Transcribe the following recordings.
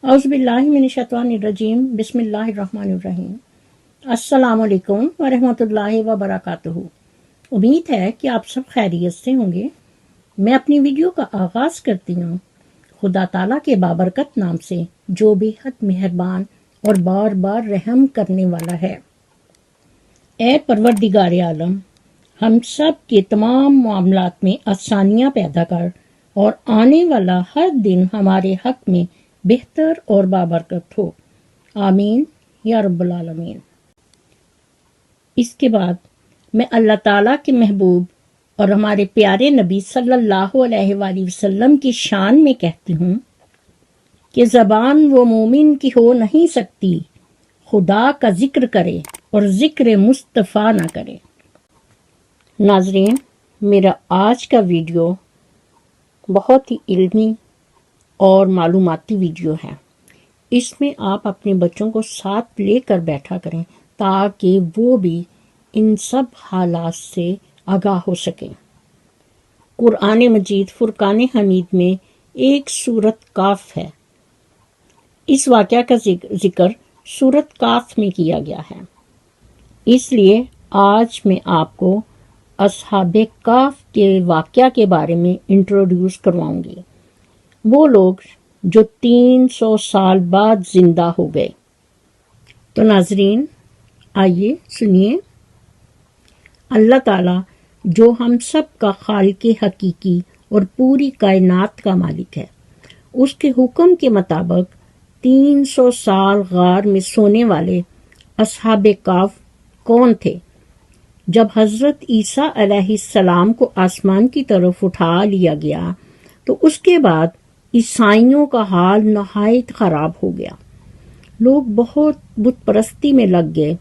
اعوذ باللہ من الشیطان الرجیم بسم اللہ الرحمن الرحیم۔ السلام علیکم ورحمۃ اللہ وبرکاتہ۔ امید ہے کہ آپ سب خیریت سے ہوں گے۔ میں اپنی ویڈیو کا آغاز کرتی ہوں خدا تعالیٰ کے بابرکت نام سے جو بے حد مہربان اور بار بار رحم کرنے والا ہے۔ اے پروردگار عالم، ہم سب کے تمام معاملات میں آسانیاں پیدا کر اور آنے والا ہر دن ہمارے حق میں بہتر اور بابرکت ہو، آمین یا رب العالمین۔ اس کے بعد میں اللہ تعالیٰ کے محبوب اور ہمارے پیارے نبی صلی اللہ علیہ وآلہ وسلم کی شان میں کہتی ہوں کہ زبان وہ مومن کی ہو نہیں سکتی خدا کا ذکر کرے اور ذکر مصطفیٰ نہ کرے۔ ناظرین، میرا آج کا ویڈیو بہت ہی علمی اور معلوماتی ویڈیو ہے۔ اس میں آپ اپنے بچوں کو ساتھ لے کر بیٹھا کریں تاکہ وہ بھی ان سب حالات سے آگاہ ہو سکیں۔ قرآن مجید فرقان حمید میں ایک سورت کاف ہے۔ اس واقعہ کا ذکر سورت کاف میں کیا گیا ہے، اس لیے آج میں آپ کو اصحاب کاف کے واقعہ کے بارے میں انٹروڈیوس کرواؤں گی، وہ لوگ جو 300 سال بعد زندہ ہو گئے۔ تو ناظرین، آئیے سنیے۔ اللہ تعالیٰ جو ہم سب کا خالق حقیقی اور پوری کائنات کا مالک ہے، اس کے حکم کے مطابق 300 سال غار میں سونے والے اصحاب کاف کون تھے؟ جب حضرت عیسیٰ علیہ السلام کو آسمان کی طرف اٹھا لیا گیا تو اس کے بعد عیسائیوں کا حال نہایت خراب ہو گیا۔ لوگ بہت بت پرستی میں لگ گئے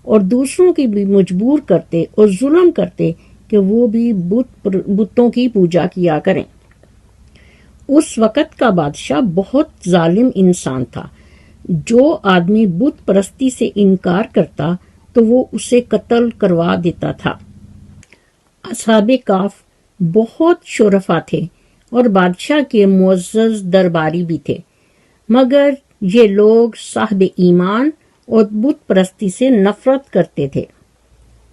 اور دوسروں کی بھی مجبور کرتے اور ظلم کرتے کہ وہ بھی بتوں کی پوجا کیا کریں۔ اس وقت کا بادشاہ بہت ظالم انسان تھا۔ جو آدمی بت پرستی سے انکار کرتا تو وہ اسے قتل کروا دیتا تھا۔ اصحاب کاف بہت شرفا تھے اور بادشاہ کے معزز درباری بھی تھے، مگر یہ لوگ صاحب ایمان اور بت پرستی سے نفرت کرتے تھے۔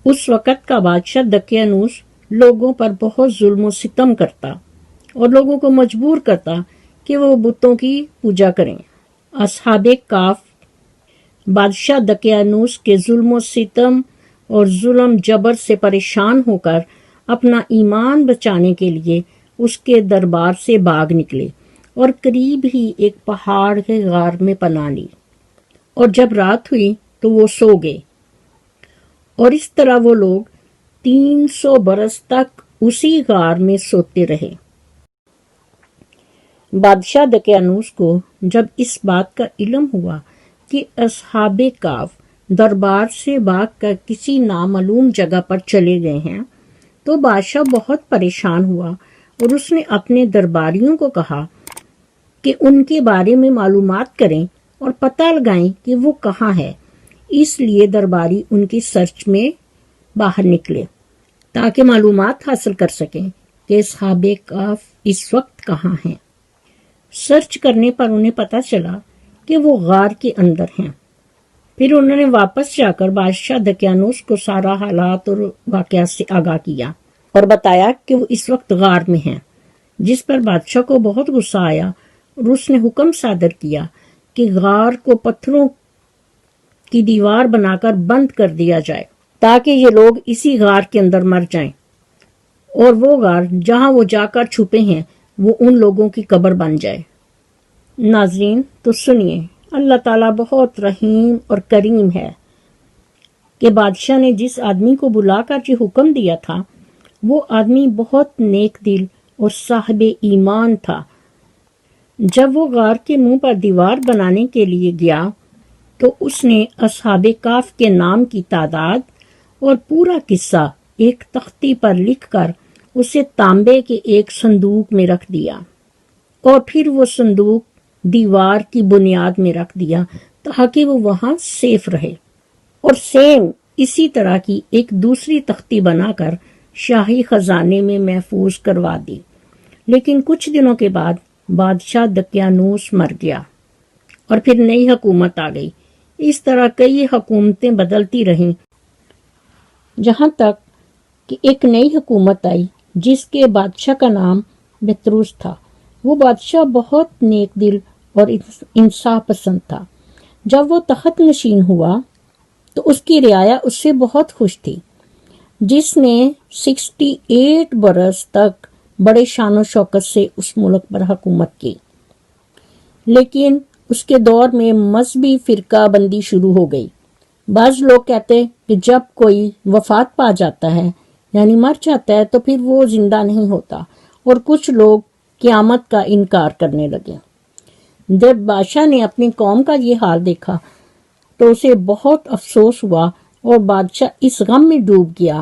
اس وقت کا بادشاہ دقیانوس لوگوں پر بہت ظلم و ستم کرتا اور لوگوں کو مجبور کرتا کہ وہ بتوں کی پوجا کریں۔ اصحاب کاف بادشاہ دقیانوس کے ظلم و ستم اور ظلم جبر سے پریشان ہو کر اپنا ایمان بچانے کے لیے اس کے دربار سے بھاگ نکلے اور قریب ہی ایک پہاڑ کے غار میں پناہ لی، اور جب رات ہوئی تو وہ سو گئے، اور اس طرح وہ لوگ 300 برس تک اسی غار میں سوتے رہے۔ بادشاہ دقیانوس کو جب اس بات کا علم ہوا کہ اصحاب کاف دربار سے بھاگ کر کسی نامعلوم جگہ پر چلے گئے ہیں تو بادشاہ بہت پریشان ہوا اور اس نے اپنے درباریوں کو کہا کہ ان کے بارے میں معلومات کریں اور پتہ لگائیں کہ وہ کہاں ہے۔ اس لیے درباری ان کی سرچ میں باہر نکلے تاکہ معلومات حاصل کر سکیں کہ اصحاب کاف اس وقت کہاں ہیں۔ سرچ کرنے پر انہیں پتہ چلا کہ وہ غار کے اندر ہیں۔ پھر انہوں نے واپس جا کر بادشاہ دقیانوس کو سارا حالات اور واقعات سے آگاہ کیا اور بتایا کہ وہ اس وقت غار میں ہیں، جس پر بادشاہ کو بہت غصہ آیا اور اس نے حکم صادر کیا کہ غار کو پتھروں کی دیوار بنا کر بند کر دیا جائے تاکہ یہ لوگ اسی غار کے اندر مر جائیں، اور وہ غار جہاں وہ جا کر چھپے ہیں وہ ان لوگوں کی قبر بن جائے۔ ناظرین، تو سنیے، اللہ تعالیٰ بہت رحیم اور کریم ہے کہ بادشاہ نے جس آدمی کو بلا کر یہ حکم دیا تھا وہ آدمی بہت نیک دل اور صاحب ایمان تھا۔ جب وہ غار کے منہ پر دیوار بنانے کے لیے گیا تو اس نے اصحاب کاف کے نام کی تعداد اور پورا قصہ ایک تختی پر لکھ کر اسے تانبے کے ایک صندوق میں رکھ دیا، اور پھر وہ صندوق دیوار کی بنیاد میں رکھ دیا تاکہ وہ وہاں سیف رہے، اور سیم اسی طرح کی ایک دوسری تختی بنا کر شاہی خزانے میں محفوظ کروا دی۔ لیکن کچھ دنوں کے بعد بادشاہ دقیانوس مر گیا اور پھر نئی حکومت آ گئی۔ اس طرح کئی حکومتیں بدلتی رہیں جہاں تک کہ ایک نئی حکومت آئی جس کے بادشاہ کا نام بطروس تھا۔ وہ بادشاہ بہت نیک دل اور انصاف پسند تھا۔ جب وہ تخت نشین ہوا تو اس کی رعایا اس سے بہت خوش تھی، جس نے 68 برس تک بڑے شان و شوکت سے اس ملک پر حکومت کی۔ لیکن اس کے دور میں مذہبی فرقہ بندی شروع ہو گئی۔ بعض لوگ کہتے کہ جب کوئی وفات پا جاتا ہے یعنی مر جاتا ہے تو پھر وہ زندہ نہیں ہوتا، اور کچھ لوگ قیامت کا انکار کرنے لگے۔ جب بادشاہ نے اپنی قوم کا یہ حال دیکھا تو اسے بہت افسوس ہوا، اور بادشاہ اس غم میں ڈوب گیا،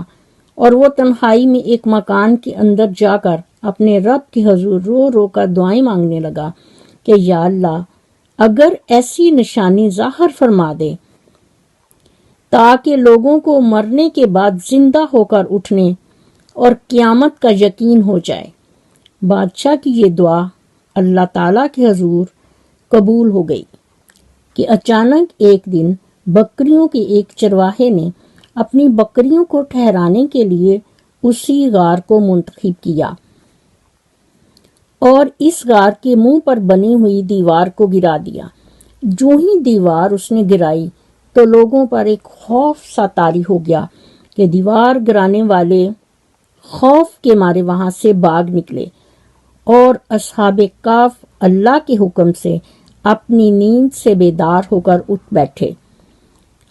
اور وہ تنہائی میں ایک مکان کے اندر جا کر اپنے رب کے حضور رو رو کر دعائیں مانگنے لگا کہ یا اللہ، اگر ایسی نشانی ظاہر فرما دے تاکہ لوگوں کو مرنے کے بعد زندہ ہو کر اٹھنے اور قیامت کا یقین ہو جائے۔ بادشاہ کی یہ دعا اللہ تعالیٰ کے حضور قبول ہو گئی کہ اچانک ایک دن بکریوں کے ایک چرواہے نے اپنی بکریوں کو ٹھہرانے کے لیے اسی غار کو منتخب کیا اور اس غار کے منہ پر بنی ہوئی دیوار کو گرا دیا۔ جو ہی دیوار اس نے گرائی تو لوگوں پر ایک خوف سا طاری ہو گیا کہ دیوار گرانے والے خوف کے مارے وہاں سے بھاگ نکلے، اور اصحاب کہف اللہ کے حکم سے اپنی نیند سے بیدار ہو کر اٹھ بیٹھے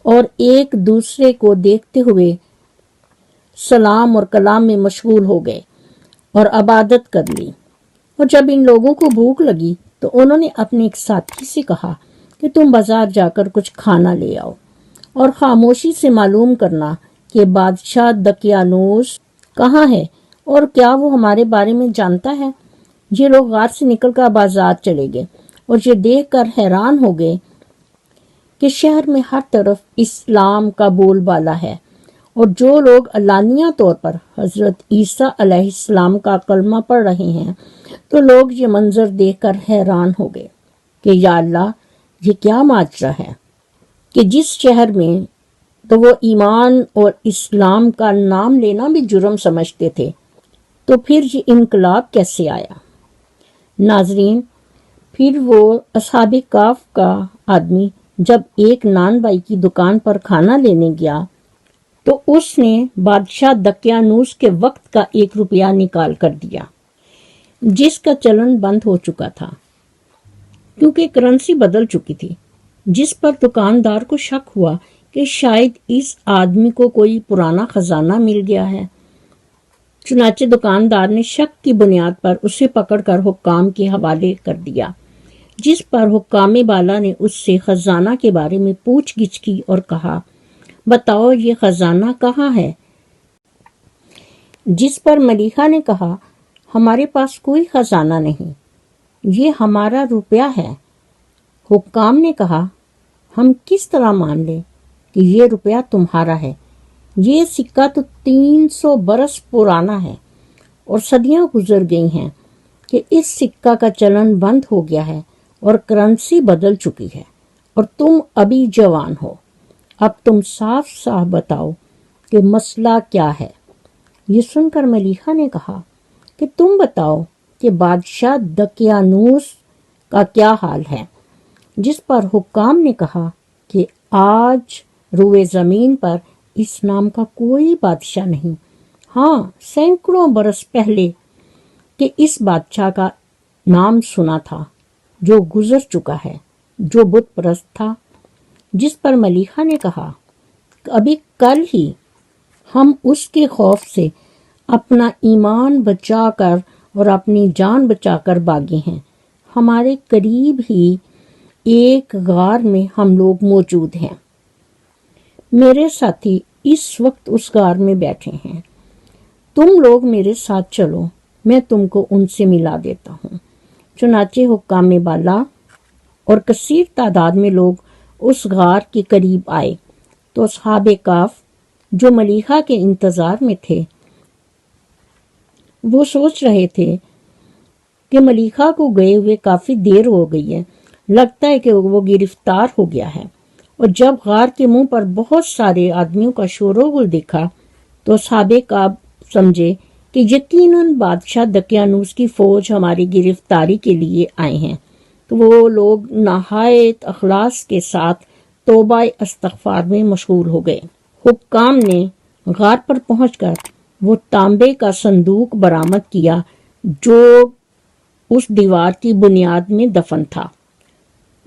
اور ایک دوسرے کو دیکھتے ہوئے سلام اور کلام میں مشغول ہو گئے اور عبادت کر لی۔ اور جب ان لوگوں کو بھوک لگی تو انہوں نے اپنے ایک ساتھی سے کہا کہ تم بازار جا کر کچھ کھانا لے آؤ اور خاموشی سے معلوم کرنا کہ بادشاہ دقیانوس کہاں ہے اور کیا وہ ہمارے بارے میں جانتا ہے۔ یہ لوگ غار سے نکل کر بازار چلے گئے اور یہ دیکھ کر حیران ہو گئے کہ شہر میں ہر طرف اسلام کا بول بالا ہے، اور جو لوگ علانیہ طور پر حضرت عیسیٰ علیہ السلام کا کلمہ پڑھ رہے ہیں، تو لوگ یہ منظر دیکھ کر حیران ہو گئے کہ یا اللہ، یہ کیا ماجرا ہے کہ جس شہر میں تو وہ ایمان اور اسلام کا نام لینا بھی جرم سمجھتے تھے، تو پھر یہ انقلاب کیسے آیا۔ ناظرین، پھر وہ اصحاب کہف کا آدمی جب ایک نان بائی کی دکان پر کھانا لینے گیا تو اس نے بادشاہ دقیانوس کے وقت کا 1 روپیہ نکال کر دیا، جس کا چلن بند ہو چکا تھا کیونکہ کرنسی بدل چکی تھی، جس پر دکاندار کو شک ہوا کہ شاید اس آدمی کو کوئی پرانا خزانہ مل گیا ہے۔ چنانچہ دکاندار نے شک کی بنیاد پر اسے پکڑ کر حکام کے حوالے کر دیا، جس پر حکام بالا نے اس سے خزانہ کے بارے میں پوچھ گچھ کی اور کہا، بتاؤ یہ خزانہ کہاں ہے؟ جس پر ملیحہ نے کہا، ہمارے پاس کوئی خزانہ نہیں، یہ ہمارا روپیہ ہے۔ حکام نے کہا، ہم کس طرح مان لیں کہ یہ روپیہ تمہارا ہے؟ یہ سکہ تو 300 برس پرانا ہے اور صدیاں گزر گئی ہیں کہ اس سکہ کا چلن بند ہو گیا ہے اور کرنسی بدل چکی ہے، اور تم ابھی جوان ہو۔ اب تم صاف صاف بتاؤ کہ مسئلہ کیا ہے۔ یہ سن کر ملیحہ نے کہا کہ تم بتاؤ کہ بادشاہ دقیانوس کا کیا حال ہے۔ جس پر حکام نے کہا کہ آج روئے زمین پر اس نام کا کوئی بادشاہ نہیں، ہاں سینکڑوں برس پہلے کہ اس بادشاہ کا نام سنا تھا جو گزر چکا ہے، جو بت پرست تھا۔ جس پر ملیحہ نے کہا کہ ابھی کل ہی ہم اس کے خوف سے اپنا ایمان بچا کر اور اپنی جان بچا کر بھاگے ہیں۔ ہمارے قریب ہی ایک غار میں ہم لوگ موجود ہیں، میرے ساتھی اس وقت اس غار میں بیٹھے ہیں، تم لوگ میرے ساتھ چلو، میں تم کو ان سے ملا دیتا ہوں۔ چنانچہ حکام بالا اور کثیر تعداد میں لوگ اس غار کے قریب آئے تو اصحاب کہف جو ملیحہ کے انتظار میں تھے، وہ سوچ رہے تھے کہ ملیحہ کو گئے ہوئے کافی دیر ہو گئی ہے، لگتا ہے کہ وہ گرفتار ہو گیا ہے۔ اور جب غار کے منہ پر بہت سارے آدمیوں کا شور و غل دیکھا تو اصحاب کہف سمجھے کہ یقیناً بادشاہ دقیانوس کی فوج ہماری گرفتاری کے لیے آئے ہیں، تو وہ لوگ نہایت اخلاص کے ساتھ توبہ استغفار میں مشغول ہو گئے۔ حکام نے غار پر پہنچ کر وہ تانبے کا صندوق برآمد کیا جو اس دیوار کی بنیاد میں دفن تھا۔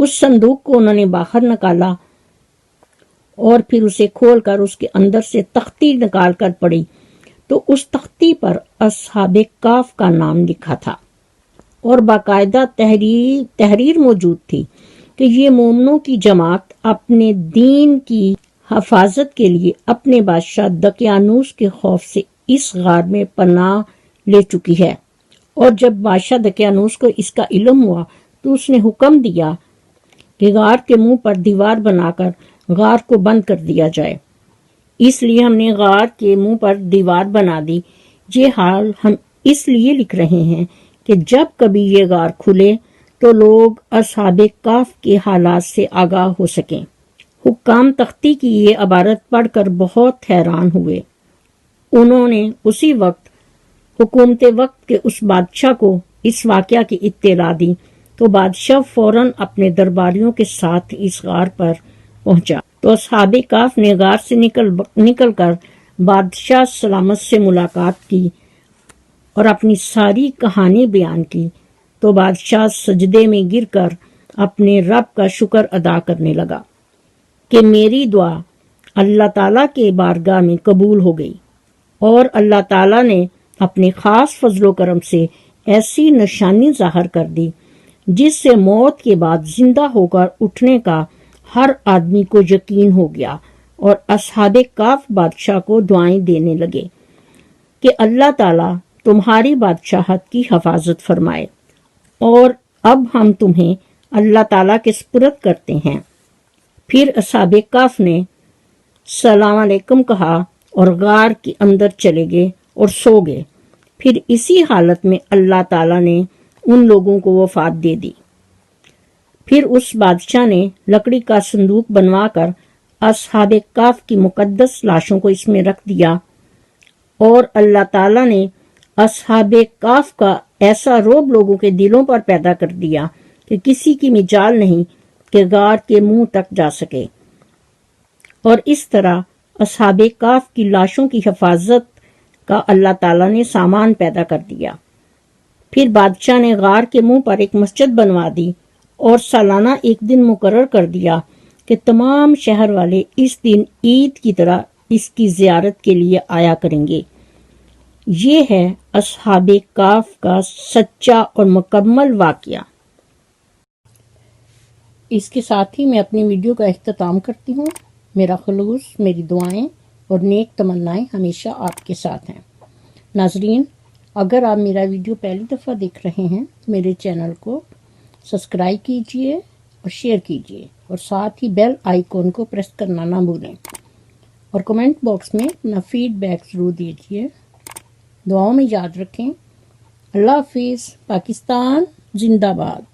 اس صندوق کو انہوں نے باہر نکالا اور پھر اسے کھول کر اس کے اندر سے تختی نکال کر پڑھی تو اس تختی پر اصحاب کہف کا نام لکھا تھا اور باقاعدہ تحریر موجود تھی کہ یہ مومنوں کی جماعت اپنے دین کی حفاظت کے لیے اپنے بادشاہ دقیانوس کے خوف سے اس غار میں پناہ لے چکی ہے۔ اور جب بادشاہ دقیانوس کو اس کا علم ہوا تو اس نے حکم دیا کہ غار کے منہ پر دیوار بنا کر غار کو بند کر دیا جائے۔ اس لیے ہم نے غار کے منہ پر دیوار بنا دی۔ یہ حال ہم اس لیے لکھ رہے ہیں کہ جب کبھی یہ غار کھلے تو لوگ اصحاب کہف کے حالات سے آگاہ ہو سکیں۔ حکام تختی کی یہ عبارت پڑھ کر بہت حیران ہوئے۔ انہوں نے اسی وقت حکومت وقت کے اس بادشاہ کو اس واقعہ کی اطلاع دی تو بادشاہ فوراً اپنے درباریوں کے ساتھ اس غار پر پہنچا تو اصحاب کہف نے غار سے نکل کر بادشاہ سلامت سے ملاقات کی اور اپنی ساری کہانی بیان کی تو بادشاہ سجدے میں گر کر اپنے رب کا شکر ادا کرنے لگا کہ میری دعا اللہ تعالیٰ کے بارگاہ میں قبول ہو گئی اور اللہ تعالیٰ نے اپنے خاص فضل و کرم سے ایسی نشانی ظاہر کر دی جس سے موت کے بعد زندہ ہو کر اٹھنے کا ہر آدمی کو یقین ہو گیا۔ اور اصحاب کہف بادشاہ کو دعائیں دینے لگے کہ اللہ تعالیٰ تمہاری بادشاہت کی حفاظت فرمائے، اور اب ہم تمہیں اللہ تعالیٰ کے سپرد کرتے ہیں۔ پھر اصحاب کہف نے سلام علیکم کہا اور غار کے اندر چلے گئے اور سو گئے۔ پھر اسی حالت میں اللہ تعالیٰ نے ان لوگوں کو وفات دے دی۔ پھر اس بادشاہ نے لکڑی کا صندوق بنوا کر اصحاب کہف کی مقدس لاشوں کو اس میں رکھ دیا، اور اللہ تعالیٰ نے اصحاب کہف کا ایسا رعب لوگوں کے دلوں پر پیدا کر دیا کہ کسی کی مجال نہیں کہ غار کے منہ تک جا سکے، اور اس طرح اصحاب کہف کی لاشوں کی حفاظت کا اللہ تعالیٰ نے سامان پیدا کر دیا۔ پھر بادشاہ نے غار کے منہ پر ایک مسجد بنوا دی اور سالانہ ایک دن مقرر کر دیا کہ تمام شہر والے اس دن عید کی طرح اس کی زیارت کے لیے آیا کریں گے۔ یہ ہے اصحاب کہف کا سچا اور مکمل واقعہ۔ اس کے ساتھ ہی میں اپنی ویڈیو کا اختتام کرتی ہوں۔ میرا خلوص، میری دعائیں اور نیک تمنائیں ہمیشہ آپ کے ساتھ ہیں۔ ناظرین، اگر آپ میرا ویڈیو پہلی دفعہ دیکھ رہے ہیں تو میرے چینل کو سبسکرائب کیجئے اور شیئر کیجئے، اور ساتھ ہی بیل آئیکن کو پریس کرنا نہ بھولیں، اور کمنٹ باکس میں اپنا فیڈ بیک ضرور دیجئے۔ دعاؤں میں یاد رکھیں۔ اللہ حافظ۔ پاکستان زندہ باد۔